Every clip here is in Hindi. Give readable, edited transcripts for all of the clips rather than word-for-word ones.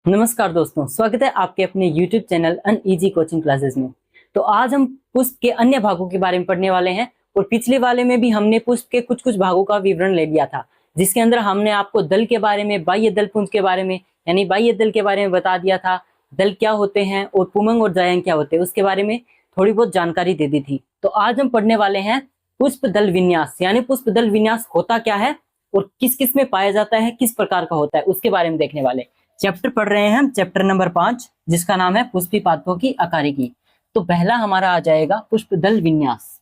नमस्कार दोस्तों, स्वागत है आपके अपने YouTube चैनल अन ईजी कोचिंग क्लासेस में। तो आज हम पुष्प के अन्य भागों के बारे में पढ़ने वाले हैं और पिछले वाले में भी हमने पुष्प के कुछ भागों का विवरण ले लिया था, जिसके अंदर हमने आपको दल के बारे में, बाह्य दल पुंज के बारे में यानी बाह्य दल के बारे में बता दिया था, दल क्या होते हैं और पुमंग और जायंग क्या होते हैं उसके बारे में थोड़ी बहुत जानकारी दे दी थी। तो आज हम पढ़ने वाले हैं पुष्प दल विन्यास, यानी पुष्प दल विन्यास होता क्या है और किस किस में पाया जाता है, किस प्रकार का होता है उसके बारे में देखने वाले। चैप्टर पढ़ रहे हैं हम, चैप्टर नंबर 5, जिसका नाम है पुष्पी पादपों की आकारिकी। तो पहला हमारा आ जाएगा पुष्प दल विन्यास।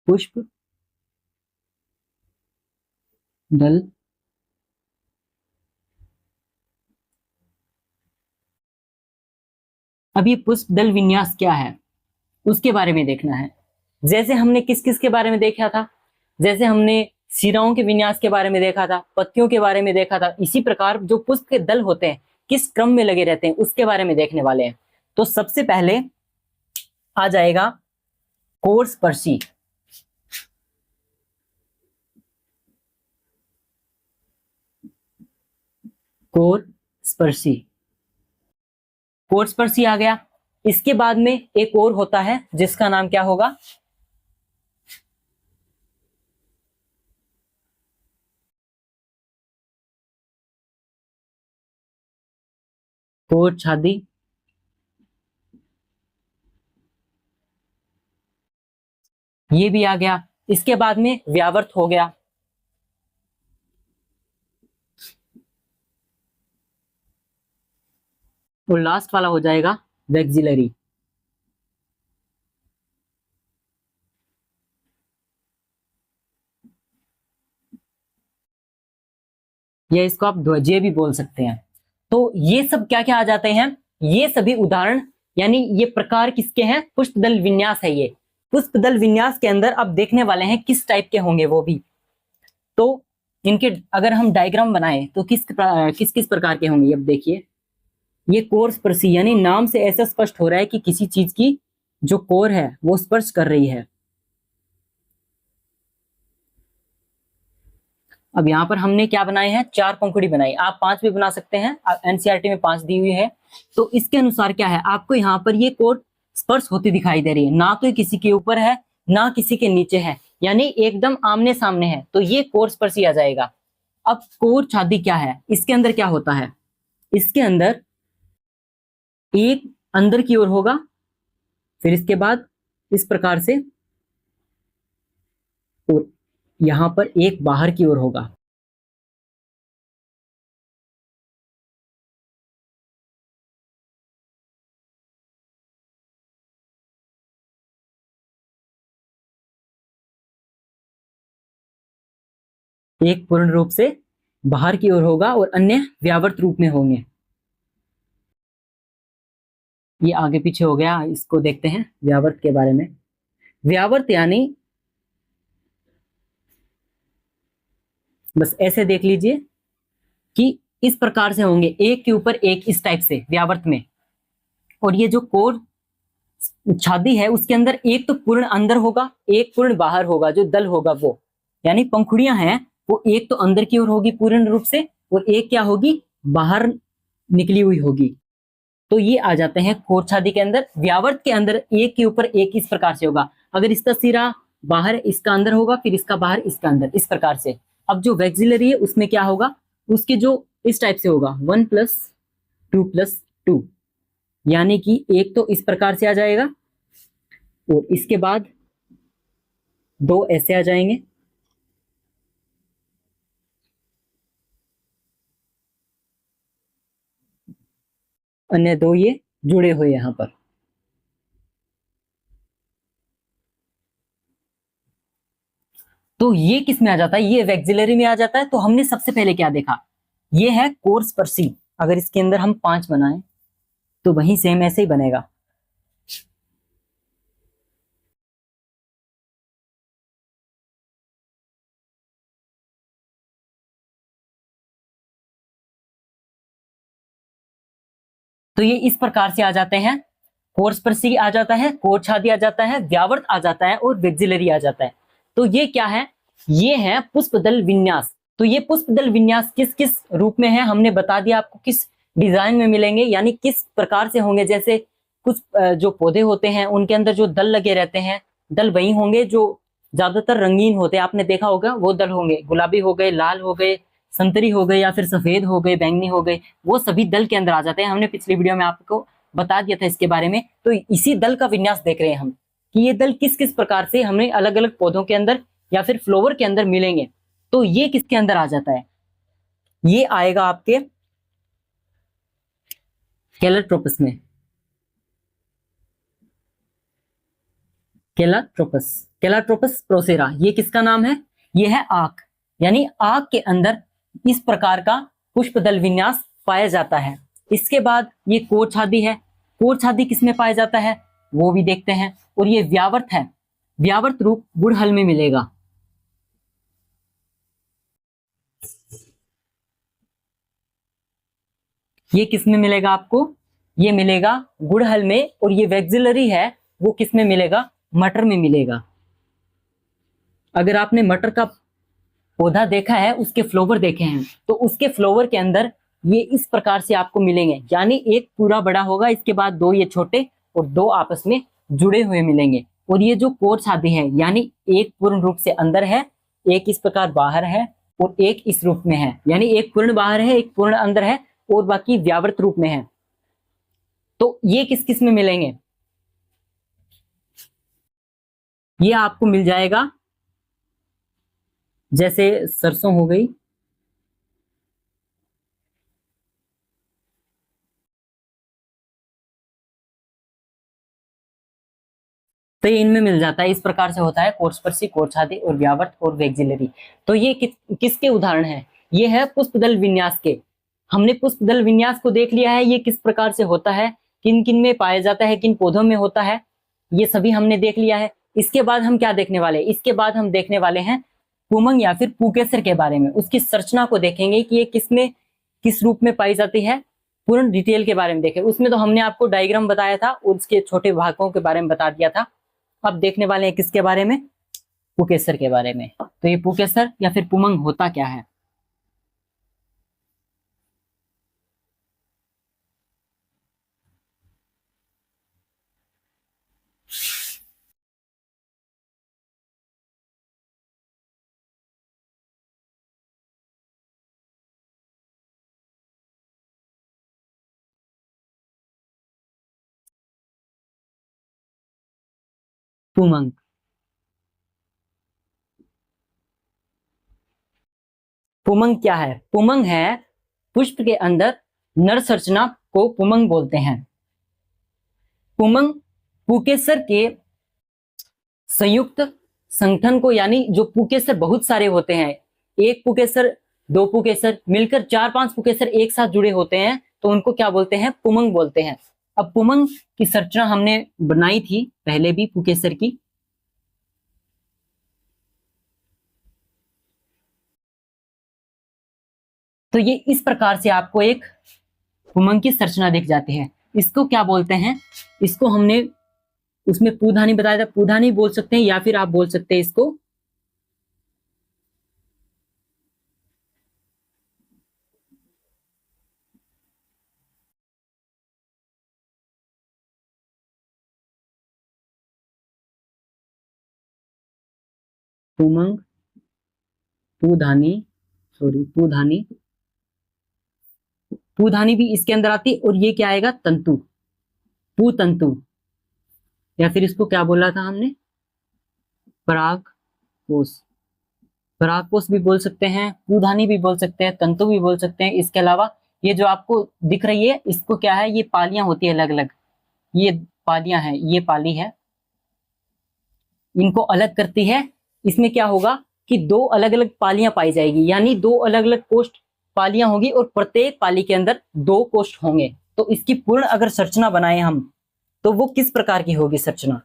पुष्प दल अब ये पुष्प दल विन्यास क्या है उसके बारे में देखना है। जैसे हमने किस किस के बारे में देखा था, जैसे हमने शिराओं के विन्यास के बारे में देखा था, पत्तियों के बारे में देखा था, इसी प्रकार जो पुष्प के दल होते हैं किस क्रम में लगे रहते हैं उसके बारे में देखने वाले हैं। तो सबसे पहले आ जाएगा कोर स्पर्शी। कोर स्पर्शी, कोर स्पर्शी आ गया। इसके बाद में एक और होता है जिसका नाम क्या होगा, कोर छादी। ये भी आ गया। इसके बाद में व्यावर्त हो गया। और लास्ट वाला हो जाएगा वैक्सिलरी। या इसको आप ध्वजीय भी बोल सकते हैं। तो ये सब क्या क्या आ जाते हैं, ये सभी उदाहरण यानी ये प्रकार किसके हैं, पुष्प दल विन्यास है। ये पुष्प दल विन्यास के अंदर अब देखने वाले हैं किस टाइप के होंगे वो भी। तो इनके अगर हम डायग्राम बनाए तो किस किस प्रकार के होंगे। अब देखिए, ये कोर स्पर्शी यानी नाम से ऐसा स्पष्ट हो रहा है कि किसी चीज की जो कोर है वो स्पर्श कर रही है। अब यहाँ पर हमने क्या बनाए हैं, 4 पंखुड़ी बनाई। आप 5 भी बना सकते हैं, एनसीईआरटी में 5 दी हुई है। तो इसके अनुसार क्या है, आपको यहाँ पर ये कोर स्पर्श होती दिखाई दे रही है, ना तो ये किसी के ऊपर है ना किसी के नीचे है, यानी एकदम आमने सामने है। तो ये कोर स्पर्शी आ जाएगा। अब कोर छादी क्या है, इसके अंदर क्या होता है, इसके अंदर एक अंदर की ओर होगा, फिर इसके बाद इस प्रकार से, और यहां पर एक बाहर की ओर होगा। एक पूर्ण रूप से बाहर की ओर होगा और अन्य व्यावर्त रूप में होंगे। ये आगे पीछे हो गया, इसको देखते हैं व्यावर्त के बारे में। व्यावर्त यानी बस ऐसे देख लीजिए कि इस प्रकार से होंगे, एक के ऊपर एक, इस टाइप से व्यावर्त में। और ये जो कोर छादी है उसके अंदर एक तो पूर्ण अंदर होगा, एक पूर्ण बाहर होगा, जो दल होगा वो, यानी पंखुड़ियां हैं वो एक तो अंदर की ओर होगी पूर्ण रूप से और एक क्या होगी, बाहर निकली हुई होगी। तो ये आ जाते हैं कोर छादी के अंदर। व्यावर्त के अंदर एक के ऊपर एक इस प्रकार से होगा, अगर इसका सिरा बाहर इसका अंदर होगा, फिर इसका बाहर इसका अंदर, इस प्रकार से। अब जो वैक्सिलरी है उसमें क्या होगा, उसके जो इस टाइप से होगा 1+2+2, यानी कि एक तो इस प्रकार से आ जाएगा और इसके बाद 2 ऐसे आ जाएंगे, अन्य 2 ये जुड़े हुए यहां पर। तो ये किस में आ जाता है, ये वैक्सिलरी में आ जाता है। तो हमने सबसे पहले क्या देखा, ये है कोर स्पर्शी। अगर इसके अंदर हम 5 बनाएं तो वही सेम ऐसे ही बनेगा। तो ये इस प्रकार से आ जाते हैं, कोर स्पर्शी आ जाता है, कोर छादी आ जाता है, व्यावर्त आ जाता है और वैक्सिलरी आ जाता है। तो ये क्या है, ये है पुष्प दल विन्यास। तो ये पुष्प दल विन्यास किस किस रूप में है हमने बता दिया आपको, किस डिजाइन में मिलेंगे, यानी किस प्रकार से होंगे। जैसे कुछ जो पौधे होते हैं उनके अंदर जो दल लगे रहते हैं, दल वही होंगे जो ज्यादातर रंगीन होते हैं, आपने देखा होगा वो दल होंगे, गुलाबी हो गए, लाल हो गए, संतरी हो गए, या फिर सफेद हो गए, बैंगनी हो गए, वो सभी दल के अंदर आ जाते हैं। हमने पिछली वीडियो में आपको बता दिया था इसके बारे में। तो इसी दल का विन्यास देख रहे हैं हम कि ये दल किस किस प्रकार से हमें अलग अलग पौधों के अंदर या फिर फ्लावर के अंदर मिलेंगे। तो ये किसके अंदर आ जाता है, ये आएगा आपके कैलरट्रोपस में। कैलरट्रोपस प्रोसेरा, ये किसका नाम है, ये है आक, यानी आक के अंदर इस प्रकार का पुष्प दल विन्यास पाया जाता है। इसके बाद ये कोरछादी है। कोरछादी किसमें पाया जाता है वो भी देखते हैं। और ये व्यावर्त है, व्यावर्त रूप गुड़हल में मिलेगा। ये किसमें मिलेगा आपको, ये मिलेगा गुड़हल में। और ये वैक्सिलरी है वो किसमें मिलेगा, मटर में मिलेगा। अगर आपने मटर का पौधा देखा है, उसके फ्लावर देखे हैं, तो उसके फ्लावर के अंदर ये इस प्रकार से आपको मिलेंगे, यानी एक पूरा बड़ा होगा, इसके बाद दो ये छोटे और दो आपस में जुड़े हुए मिलेंगे। और ये जो कोरछादी है, यानी एक पूर्ण रूप से अंदर है, एक इस प्रकार बाहर है, और एक इस रूप में है, यानी एक पूर्ण बाहर है, एक पूर्ण अंदर है, और बाकी व्यावर्त रूप में है। तो ये किस किस में मिलेंगे, ये आपको मिल जाएगा, जैसे सरसों हो गई, तो ये इनमें मिल जाता है। इस प्रकार से होता है कोर्सपर्शी, कोरछादी और व्यावर्त और वैक्सिलरी। तो ये किसके उदाहरण है, ये है पुष्पदल विन्यास के। हमने पुष्पदल विन्यास को देख लिया है, ये किस प्रकार से होता है, किन किन में पाया जाता है, किन पौधों में होता है, ये सभी हमने देख लिया है। इसके बाद हम क्या देखने वाले हैं, इसके बाद हम देखने वाले हैं पुमंग या फिर पुकेसर के बारे में। उसकी संरचना को देखेंगे कि ये किसमें किस रूप में पाई जाती है, पूर्ण डिटेल के बारे में देखें। उसमें तो हमने आपको डायग्राम बताया था और उसके छोटे भागों के बारे में बता दिया था। अब देखने वाले हैं किसके बारे में, पुकेसर के बारे में। तो ये पुकेसर या फिर पुमंग होता क्या है। पुमंग, पुमंग क्या है, पुमंग है पुष्प के अंदर नर संरचना को पुमंग बोलते हैं। पुमंग पुकेसर के संयुक्त संगठन को, यानी जो पुकेसर बहुत सारे होते हैं, एक पुकेसर, दो पुकेसर मिलकर चार पांच पुकेसर एक साथ जुड़े होते हैं, तो उनको क्या बोलते हैं, पुमंग बोलते हैं। अब पुमंग की संरचना हमने बनाई थी पहले भी पुकेसर की। तो ये इस प्रकार से आपको एक पुमंग की संरचना दिख जाती है। इसको क्या बोलते हैं, इसको हमने उसमें पूधानी बताया था, पूधानी बोल सकते हैं, या फिर आप बोल सकते हैं इसको पुमंग, पूधानी, सॉरी पूधानी, पूधानी भी इसके अंदर आती है। और ये क्या आएगा, तंतु, पूतंतु, या फिर इसको क्या बोला था हमने, पराग कोष, पराग कोष भी बोल सकते हैं, पूधानी भी बोल सकते हैं, तंतु भी बोल सकते हैं। इसके अलावा ये जो आपको दिख रही है, इसको क्या है, ये पालियां होती है अलग अलग, ये पालियां हैं, ये पाली है, इनको अलग करती है। इसमें क्या होगा कि दो अलग अलग पालियां पाई जाएगी, यानी दो अलग अलग कोष्ठ पालियां होगी, और प्रत्येक पाली के अंदर दो कोष्ठ होंगे। तो इसकी पूर्ण अगर संरचना बनाए हम, तो वो किस प्रकार की होगी संरचना,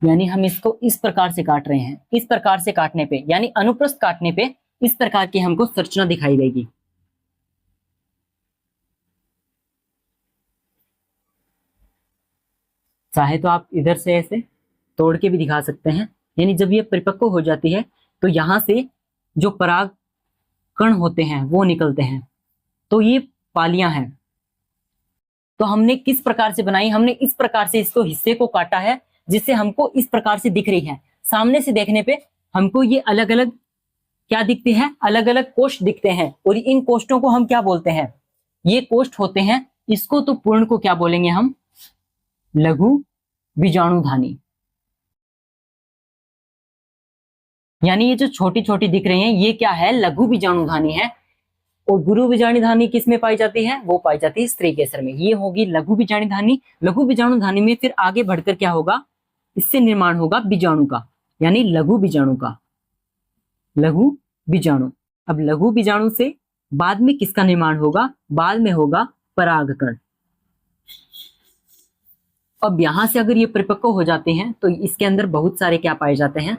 यानी हम इसको इस प्रकार से काट रहे हैं, इस प्रकार से काटने पे, यानी अनुप्रस्थ काटने पे इस प्रकार की हमको संरचना दिखाई देगी। चाहे तो आप इधर से ऐसे तोड़ के भी दिखा सकते हैं। यानी जब ये परिपक्व हो जाती है तो यहाँ से जो पराग कण होते हैं वो निकलते हैं। तो ये पालियां हैं। तो हमने किस प्रकार से बनाई, हमने इस प्रकार से इसको हिस्से को काटा है जिससे हमको इस प्रकार से दिख रही है। सामने से देखने पे हमको ये अलग अलग क्या दिखते हैं, अलग अलग कोष्ठ दिखते हैं। और इन कोष्ठों को हम क्या बोलते हैं, ये कोष्ठ होते हैं। इसको तो पूर्ण को क्या बोलेंगे हम, लघु बीजाणुधानी। यानी ये जो छोटी छोटी दिख रही हैं ये क्या है, लघु बीजाणुधानी है। और गुरु बीजाणुधानी किस में पाई जाती है, वो पाई जाती है स्त्री केसर में। ये होगी लघु बीजाणुधानी। लघु बीजाणुधानी में फिर आगे बढ़कर क्या होगा, इससे निर्माण होगा बीजाणु का, यानी लघु बीजाणु का, लघु बीजाणु। अब लघु बीजाणु से बाद में किसका निर्माण होगा, बाद में होगा परागकण। अब यहां से अगर ये परिपक्व हो जाते हैं तो इसके अंदर बहुत सारे क्या पाए जाते हैं,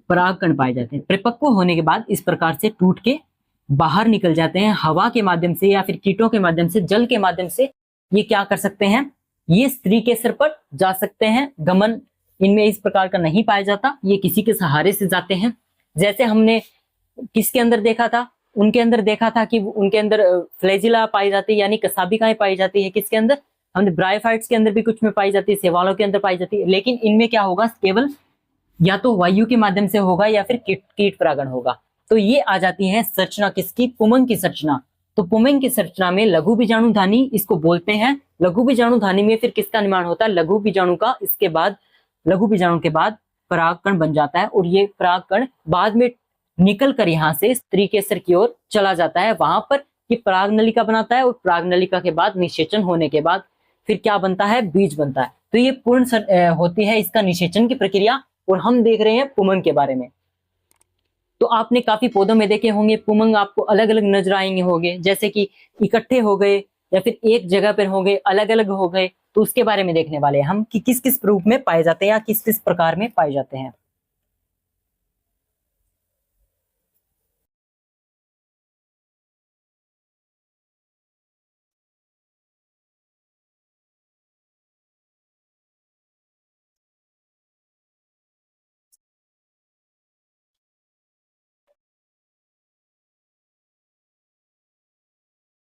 परागकण पाए जाते हैं। परिपक्व होने के बाद इस प्रकार से टूट के बाहर निकल जाते हैं, हवा के माध्यम से या फिर कीटों के माध्यम से, जल के माध्यम से। ये क्या कर सकते हैं, ये स्त्री केसर पर जा सकते हैं। गमन इनमें इस प्रकार का नहीं पाया जाता, ये किसी के सहारे से जाते हैं। जैसे हमने किसके अंदर देखा था, उनके अंदर देखा था कि उनके अंदर फ्लैजिला पाई जाती है, यानी कसाबिकाएं पाई जाती है। किसके अंदर, हमने ब्रायोफाइट्स के अंदर भी कुछ में पाई जाती है, शैवालों के अंदर पाई जाती है। लेकिन इनमें क्या होगा, केवल या तो वायु के माध्यम से होगा या फिर कीट परागण होगा। तो ये आ जाती है संरचना किसकी, पुमंग की संरचना। तो पुमंग की संरचना में लघु बीजाणुधानी इसको बोलते हैं। लघु बीजाणुधानी में फिर किसका निर्माण होता है, लघु बीजाणु का। इसके बाद लघु बीजाणु के बाद परागकण बन जाता है। और ये परागकण बाद में निकल कर यहाँ से स्त्री केसर की ओर चला जाता है। वहां पर ये पराग नलिका बनाता है और पराग नलिका के बाद निषेचन होने के बाद फिर क्या बनता है, बीज बनता है। तो ये पूर्ण होती है इसका निषेचन की प्रक्रिया। और हम देख रहे हैं पुमंग के बारे में। तो आपने काफी पौधों में देखे होंगे पुमंग आपको अलग अलग नजर आएंगे होंगे, जैसे कि इकट्ठे हो गए या फिर एक जगह पर हो गए, अलग अलग हो गए। तो उसके बारे में देखने वाले हैं हम कि किस किस रूप में पाए जाते हैं या किस किस प्रकार में पाए जाते हैं।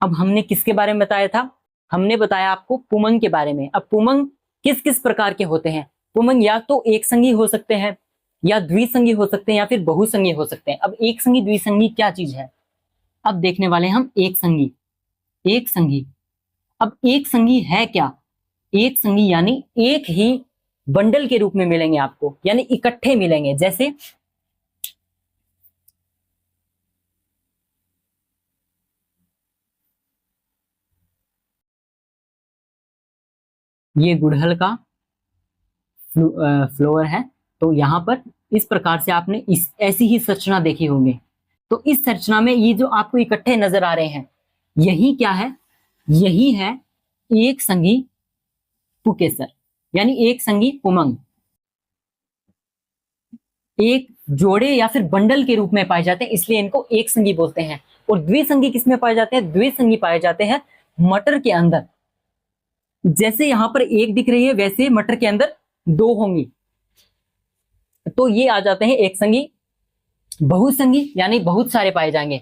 अब हमने किसके बारे में बताया था, हमने बताया आपको पुमंग के बारे में। अब पुमंग किस किस प्रकार के होते हैं, पुमंग या तो एक संगी हो सकते हैं, या द्विसंगी हो सकते हैं, या फिर बहुसंगी हो सकते हैं। अब एक संगी द्विसंगी क्या चीज है, अब देखने वाले हैं हम एक संगी। एक संगी, अब एक संगी है क्या, एक संगी यानी एक ही बंडल के रूप में मिलेंगे आपको, यानी इकट्ठे मिलेंगे। जैसे ये गुड़हल का फ्लोवर है। तो यहां पर इस प्रकार से आपने इस ऐसी ही संरचना देखी होंगे। तो इस संरचना में ये जो आपको इकट्ठे नजर आ रहे हैं, यही क्या है, यही है एक संगी पुकेसर, यानी एक संगी पुमंग। एक जोड़े या फिर बंडल के रूप में पाए जाते हैं, इसलिए इनको एक संगी बोलते हैं। और द्विसंगी किसमें पाए जाते हैं, द्विसंगी पाए जाते हैं मटर के अंदर। जैसे यहां पर एक दिख रही है वैसे मटर के अंदर दो होंगी। तो ये आ जाते हैं एक संगी। बहुसंगी यानी बहुत सारे पाए जाएंगे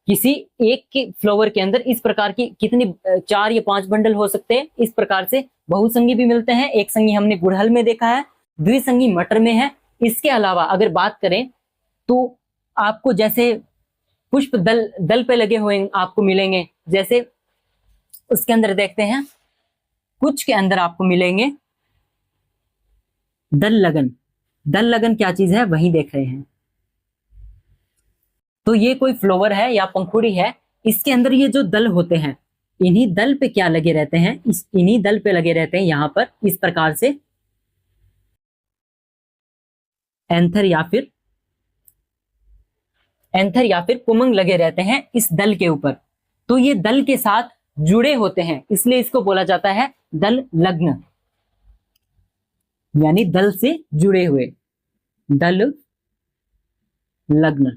किसी एक के फ्लावर के अंदर। इस प्रकार की कितनी 4 या 5 बंडल हो सकते हैं। इस प्रकार से बहुसंगी भी मिलते हैं। एक संगी हमने गुड़हल में देखा है, द्विसंगी मटर में है। इसके अलावा अगर बात करें तो आपको जैसे पुष्प दल पे लगे हुए आपको मिलेंगे। जैसे उसके अंदर देखते हैं, कुछ के अंदर आपको मिलेंगे दल लगन। दल लगन क्या चीज है वही देख रहे हैं। तो ये कोई फ्लावर है या पंखुड़ी है, इसके अंदर ये जो दल होते हैं, इन्हीं दल पे क्या लगे रहते हैं, इन्हीं दल पे लगे रहते हैं यहां पर इस प्रकार से एंथर या फिर पुमंग लगे रहते हैं इस दल के ऊपर। तो ये दल के साथ जुड़े होते हैं, इसलिए इसको बोला जाता है दल लग्न, यानी दल से जुड़े हुए, दल लग्न,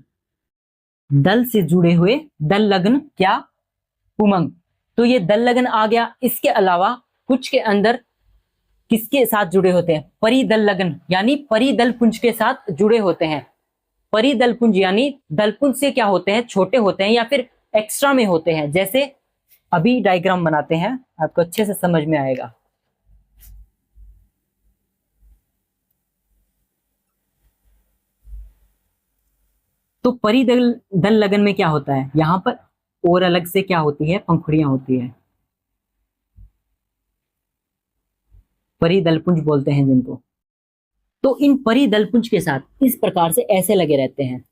दल से जुड़े हुए दल लग्न क्या, पुमंग। तो ये दल लग्न आ गया। इसके अलावा कुछ के अंदर किसके साथ जुड़े होते हैं? परिदल लग्न यानी परिदल पुंज के साथ जुड़े होते हैं। परिदल पुंज यानी दलपुंज से क्या होते हैं? छोटे होते हैं या फिर एक्स्ट्रा में होते हैं। जैसे अभी डायग्राम बनाते हैं, आपको अच्छे से समझ में आएगा। तो परिदल दल लगन में क्या होता है? यहां पर और अलग से क्या होती है? पंखुड़ियां होती है, परिदलपुंज बोलते हैं जिनको। तो इन परिदलपुंज के साथ इस प्रकार से ऐसे लगे रहते हैं,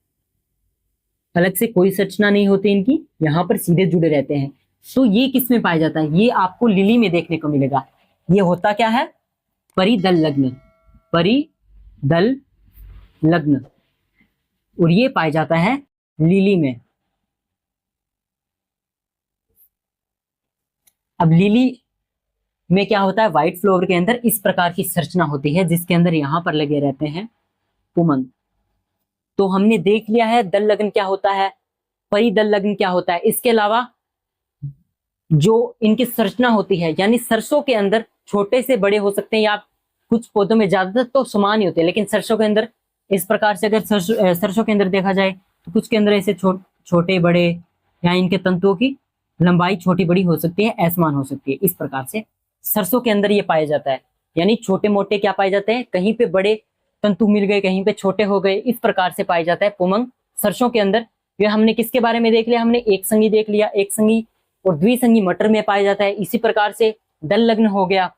अलग से कोई संरचना नहीं होती इनकी, यहां पर सीधे जुड़े रहते हैं। तो ये किस में पाया जाता है? ये आपको लिली में देखने को मिलेगा। ये होता क्या है? परिदल लग्न, परिदल लग्न, और ये पाया जाता है लिली में। अब लिली में क्या होता है? व्हाइट फ्लावर के अंदर इस प्रकार की संरचना होती है, जिसके अंदर यहां पर लगे रहते हैं पुमंग। तो हमने देख लिया है दल लग्न क्या होता है, परिदल लग्न क्या होता है। इसके अलावा जो इनकी संरचना होती है, यानी सरसों के अंदर छोटे से बड़े हो सकते हैं, या कुछ पौधों में ज्यादातर तो समान ही होते हैं, लेकिन सरसों के अंदर इस प्रकार से, अगर सरसों के अंदर देखा जाए तो कुछ के अंदर ऐसे छोटे बड़े, या इनके तंतुओं की लंबाई छोटी बड़ी हो सकती है, असमान हो सकती है। इस प्रकार से सरसों के अंदर ये पाया जाता है, यानी छोटे मोटे क्या पाए जाते हैं? कहीं पे बड़े तंतु मिल गए, कहीं पे छोटे हो गए, इस प्रकार से पाया जाता है पुमंग सरसों के अंदर। ये हमने किसके बारे में देख लिया? हमने एक संगी देख लिया, एक संगी और द्विसंगी मटर में पाया जाता है। इसी प्रकार से दल लग्न हो गया,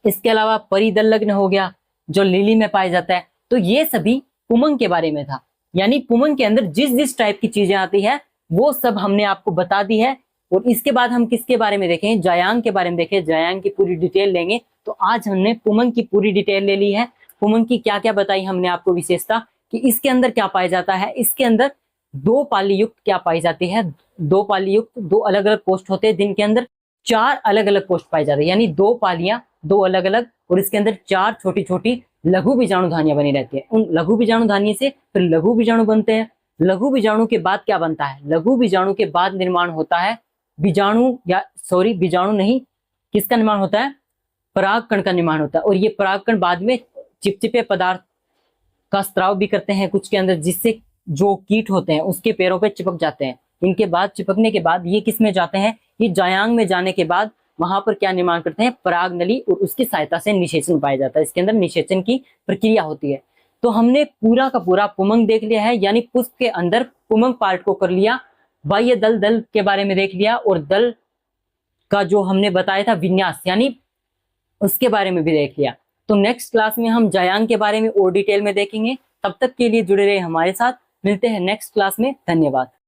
इसके अलावा परिदल लग्न हो गया जो लिली में पाया जाता है। तो ये सभी पुमंग के बारे में था, यानी पुमंग के अंदर जिस जिस टाइप की चीजें आती है वो सब हमने आपको बता दी है। और इसके बाद हम किसके बारे में देखें? जायांग के बारे में देखें, जायांग की पूरी डिटेल लेंगे। तो आज हमने पुमंग की पूरी डिटेल ले ली है। पुमंग की क्या क्या बताई हमने आपको विशेषता, कि इसके अंदर क्या पाया जाता है। इसके अंदर दो पाली युक्त क्या पाई जाती है? दो पाली युक्त दो अलग अलग पोस्ट होते हैं, जिनके अंदर 4 अलग अलग पोस्ट पाई जाती है, यानी 2 पालियां 2 अलग अलग, और इसके अंदर 4 छोटी छोटी लघु बीजाणु धानियां बनी रहती है। उन लघु बीजाणु धानी से फिर लघु बीजाणु बनते हैं। लघु बीजाणु के बाद क्या बनता है? लघु बीजाणु के बाद निर्माण होता है बीजाणु, या सॉरी बीजाणु नहीं, किसका निर्माण होता है? परागकण का निर्माण होता है। और ये परागकण बाद में चिपचिपे पदार्थ का स्त्राव भी करते हैं कुछ के अंदर, जिससे जो कीट होते हैं उसके पैरों पे चिपक जाते हैं। इनके बाद चिपकने के बाद ये किस में जाते हैं? ये जायांग में जाने के बाद वहां पर क्या निर्माण करते हैं? पराग नली, और उसकी सहायता से निषेचन पाया जाता है। इसके अंदर निषेचन की प्रक्रिया होती है। तो हमने पूरा का पूरा पुमंग देख लिया है, यानी पुष्प के अंदर पुमंग पार्ट को कर लिया। बाह्य दल के बारे में देख लिया, और दल का जो हमने बताया था विन्यास, यानी उसके बारे में भी देख लिया। तो नेक्स्ट क्लास में हम जायांग के बारे में और डिटेल में देखेंगे। तब तक के लिए जुड़े रहे हमारे साथ। मिलते हैं नेक्स्ट क्लास में। धन्यवाद।